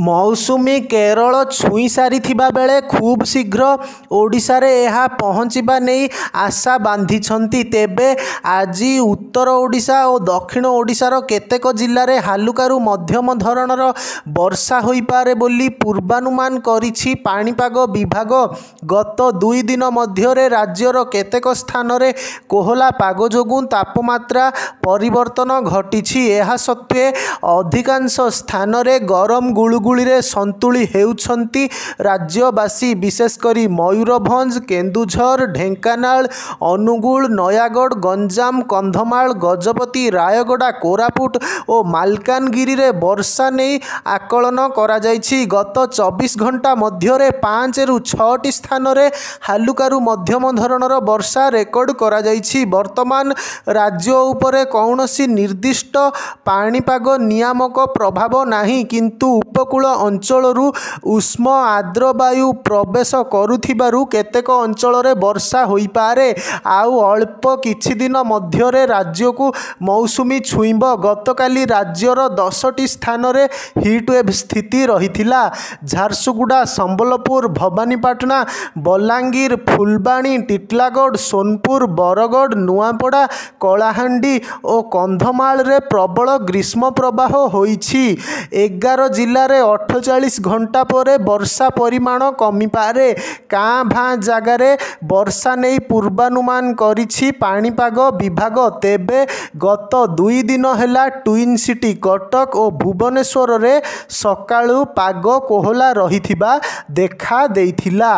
मौसुमी केरल छुई सारिथिबा बेले खूब शीघ्र ओडिशारे एहा पहुँचवा नहीं आशा बांधिछंती। तेबे आज उत्तर ओडिशा और दक्षिण ओडिशार केतेक जिल्लारे हालुकारू मध्यम धरणर वर्षा होइपारे बोली पूर्वानुमान करिछि पाणीपाग विभाग। गत 2 दिन मध्यरे राज्यर केतेक स्थान रे कोहला पाग जोगुं तापमात्रा परिवर्तन घटिछि। एहा सत्वे अधिकांश स्थान रे गरम गुळुगुळी रे संतुली हेउछंती राज्यवासी। विशेषकरी मयूरभंज, केन्दुझर, ढेंकानाल, अनुगुल, नयागढ़, गंजाम, कंधमाल, गजपति, रायगड़ा, कोरापुट और मालकानगिरी रे वर्षा नहीं आकलन करा जायछि। गत 24 घंटा मध्यरे 5 रु 6 स्थान रे हालुकारू मध्यम धरणर वर्षा रेकर्ड करा जायछि। वर्तमान राज्य उपरे कौनसी निर्दिष्ट पाणीपाग नियामक प्रभाव नाही, किंतु उपकूल अंचलरू उष्म आर्द्र वायु प्रवेश करुथिबारु केतेक अंचल रे वर्षा होइपारे। आउ अल्प किछि दिन मध्यरे राज्य को मौसुमी छुईब। गतकाली राज्यर 10टी स्थान रे हिटवेव स्थिति रहिथिला। झारसुगुड़ा, संबलपुर, भवानीपाटना, बलांगीर, फुलबाणी, टिटलागढ़, सोनपुर, बरगढ़, नुआपड़ा, कलाहांडी और कंधमाल रे प्रबल ग्रीष्म प्रवाह होइछि। 11 जिल्ला रे 48 घंटा परे वर्षा परिमाण कमिपारे। काँ भाँ जगार वर्षा नहीं पूर्वानुमान करिछि पाणीपाग विभाग। तेबे गत 2 दिन हेला ट्विन सिटी कटक और भुवनेश्वर रे सकाळू पाग कोहला रहिथिबा देखा देइथिला।